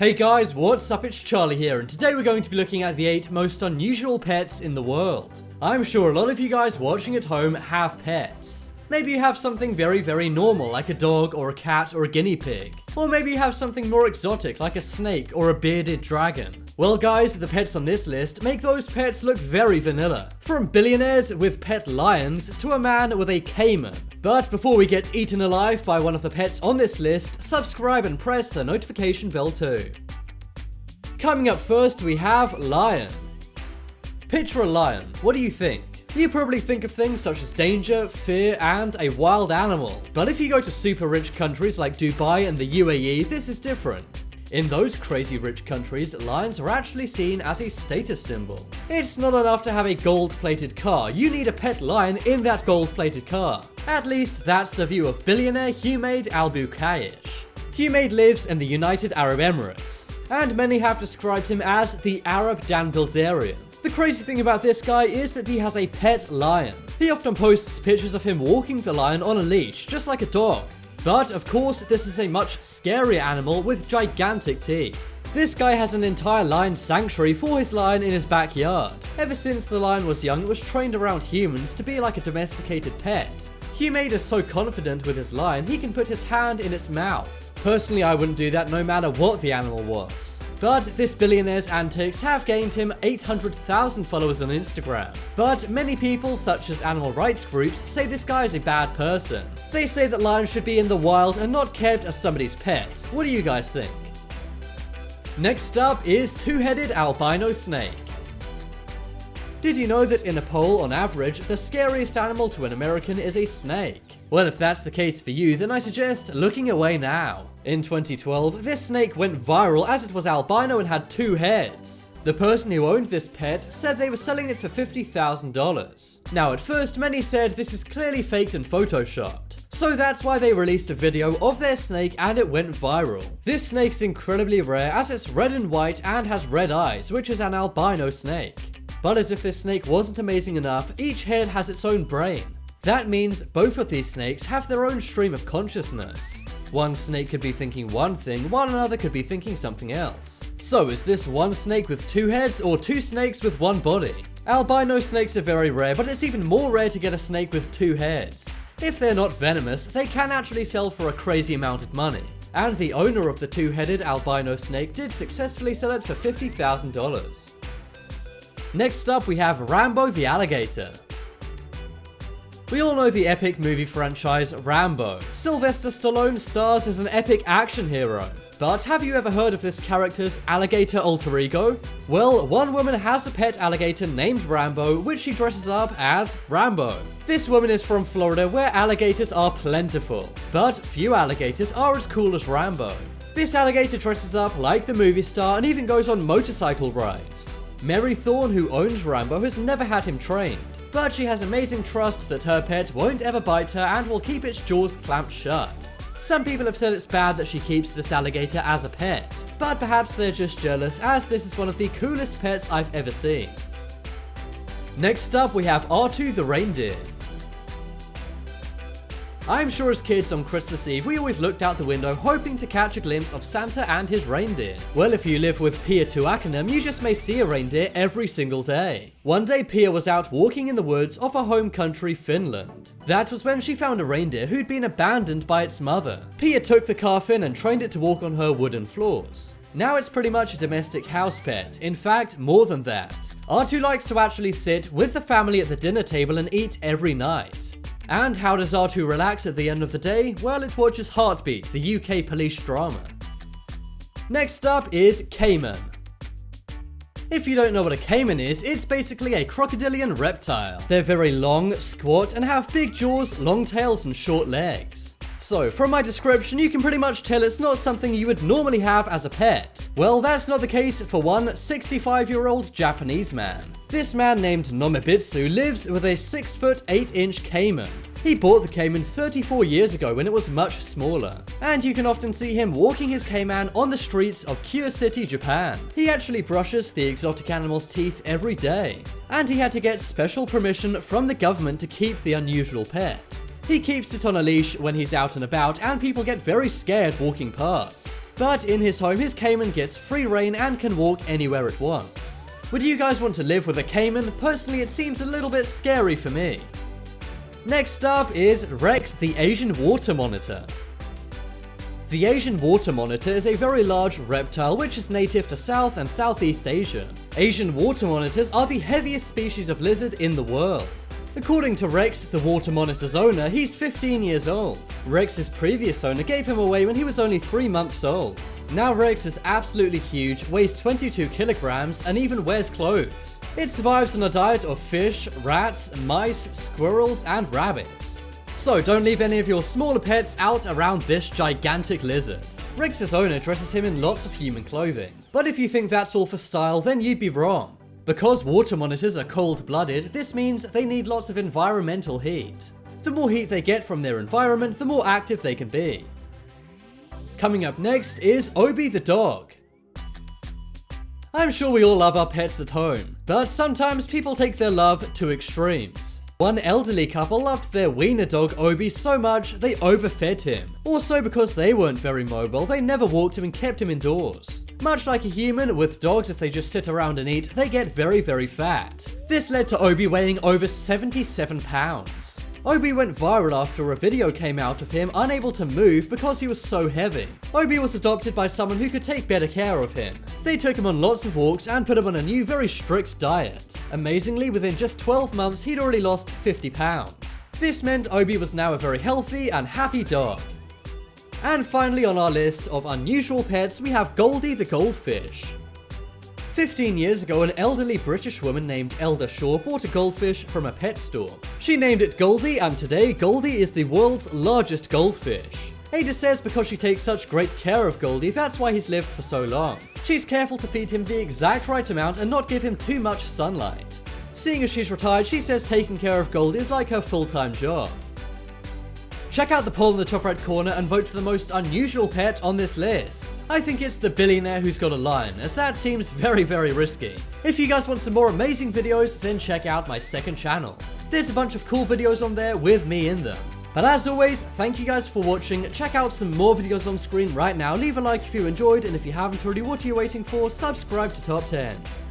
Hey guys, what's up? It's Charlie here, and today we're going to be looking at the 8 most unusual pets in the world. I'm sure a lot of you guys watching at home have pets. Maybe you have something very normal like a dog or a cat or a guinea pig. Or maybe you have something more exotic like a snake or a bearded dragon. Well guys, the pets on this list make those pets look very vanilla. From billionaires with pet lions to a man with a caiman. But before we get eaten alive by one of the pets on this list, subscribe and press the notification bell too. Coming up first we have lion. Picture a lion, what do you think? You probably think of things such as danger, fear, and a wild animal. But if you go to super rich countries like Dubai and the UAE, this is different. In those crazy rich countries, lions are actually seen as a status symbol. It's not enough to have a gold-plated car, you need a pet lion in that gold-plated car. At least that's the view of billionaire Humaid Al-Buqaish. Humaid lives in the United Arab Emirates, and many have described him as the Arab Dan Bilzerian. The crazy thing about this guy is that he has a pet lion. He often posts pictures of him walking the lion on a leash, just like a dog. But of course, this is a much scarier animal with gigantic teeth. This guy has an entire lion sanctuary for his lion in his backyard. Ever since the lion was young, it was trained around humans to be like a domesticated pet. Humaid is so confident with his lion, he can put his hand in its mouth. Personally, I wouldn't do that no matter what the animal was. But this billionaire's antics have gained him 800,000 followers on Instagram. But many people, such as animal rights groups, say this guy is a bad person. They say that lions should be in the wild and not kept as somebody's pet. What do you guys think? Next up is two-headed albino snake. Did you know that in a poll, on average, the scariest animal to an American is a snake? Well, if that's the case for you, then I suggest looking away now. In 2012, this snake went viral as it was albino and had 2 heads. The person who owned this pet said they were selling it for $50,000. Now at first, many said this is clearly faked and photoshopped. So that's why they released a video of their snake and it went viral. This snake's incredibly rare as it's red and white and has red eyes, which is an albino snake. But as if this snake wasn't amazing enough, each head has its own brain. That means both of these snakes have their own stream of consciousness. One snake could be thinking one thing, while another could be thinking something else. So is this one snake with 2 heads or 2 snakes with 1 body? Albino snakes are very rare, but it's even more rare to get a snake with 2 heads. If they're not venomous, they can actually sell for a crazy amount of money. And the owner of the 2-headed albino snake did successfully sell it for $50,000. Next up we have Rambo the alligator. We all know the epic movie franchise Rambo. Sylvester Stallone stars as an epic action hero. But have you ever heard of this character's alligator alter ego? Well, one woman has a pet alligator named Rambo, which she dresses up as Rambo. This woman is from Florida, where alligators are plentiful, but few alligators are as cool as Rambo. This alligator dresses up like the movie star and even goes on motorcycle rides. Mary Thorne, who owns Rambo, has never had him trained, but she has amazing trust that her pet won't ever bite her and will keep its jaws clamped shut. Some people have said it's bad that she keeps this alligator as a pet, but perhaps they're just jealous as this is one of the coolest pets I've ever seen. Next up we have R2 the reindeer. I'm sure as kids on Christmas Eve we always looked out the window hoping to catch a glimpse of Santa and his reindeer. Well, if you live with Pia Tuakinen, you just may see a reindeer every single day. One day Pia was out walking in the woods of her home country Finland. That was when she found a reindeer who'd been abandoned by its mother. Pia took the calf in and trained it to walk on her wooden floors. Now it's pretty much a domestic house pet, in fact more than that. R2 likes to actually sit with the family at the dinner table and eat every night. And how does R2 relax at the end of the day? Well, it watches Heartbeat, the UK police drama. Next up is caiman. If you don't know what a caiman is, it's basically a crocodilian reptile. They're very long, squat, and have big jaws, long tails, and short legs. So, from my description, you can pretty much tell it's not something you would normally have as a pet. Well, that's not the case for one 65-year-old Japanese man. This man named Nomebitsu lives with a 6-foot 8-inch caiman. He bought the caiman 34 years ago when it was much smaller, and you can often see him walking his caiman on the streets of Kyoto City, Japan. He actually brushes the exotic animal's teeth every day, and he had to get special permission from the government to keep the unusual pet. He keeps it on a leash when he's out and about, and people get very scared walking past. But in his home, his Caiman gets free reign and can walk anywhere it wants. Would you guys want to live with a Caiman? Personally, it seems a little bit scary for me. Next up is Rex, the Asian water monitor. The Asian water monitor is a very large reptile which is native to South and Southeast Asia. Asian water monitors are the heaviest species of lizard in the world. According to Rex, the water monitor's owner, he's 15 years old. Rex's previous owner gave him away when he was only 3 months old. Now Rex is absolutely huge, weighs 22 kilograms, and even wears clothes. It survives on a diet of fish, rats, mice, squirrels, and rabbits. So don't leave any of your smaller pets out around this gigantic lizard. Rex's owner dresses him in lots of human clothing. But if you think that's all for style, then you'd be wrong. Because water monitors are cold-blooded, this means they need lots of environmental heat. The more heat they get from their environment, the more active they can be. Coming up next is OBIE the dog. I'm sure we all love our pets at home, but sometimes people take their love to extremes. One elderly couple loved their wiener dog OBIE so much they overfed him. Also, because they weren't very mobile, they never walked him and kept him indoors. Much like a human, with dogs, if they just sit around and eat, they get very fat. This led to OBIE weighing over 77 pounds. OBIE went viral after a video came out of him unable to move because he was so heavy. OBIE was adopted by someone who could take better care of him. They took him on lots of walks and put him on a new, very strict diet. Amazingly, within just 12 months, he'd already lost 50 pounds. This meant OBIE was now a very healthy and happy dog. And finally on our list of unusual pets, we have Goldie the goldfish. 15 years ago, an elderly British woman named Elder Shaw bought a goldfish from a pet store. She named it Goldie, and today Goldie is the world's largest goldfish. Ada says because she takes such great care of Goldie, that's why he's lived for so long. She's careful to feed him the exact right amount and not give him too much sunlight. Seeing as she's retired, she says taking care of Goldie is like her full-time job. Check out the poll in the top right corner and vote for the most unusual pet on this list. I think it's the billionaire who's got a lion, as that seems very risky. If you guys want some more amazing videos, then check out my second channel. There's a bunch of cool videos on there with me in them. But as always, thank you guys for watching. Check out some more videos on screen right now. Leave a like if you enjoyed, and if you haven't already, what are you waiting for? Subscribe to Top 10s.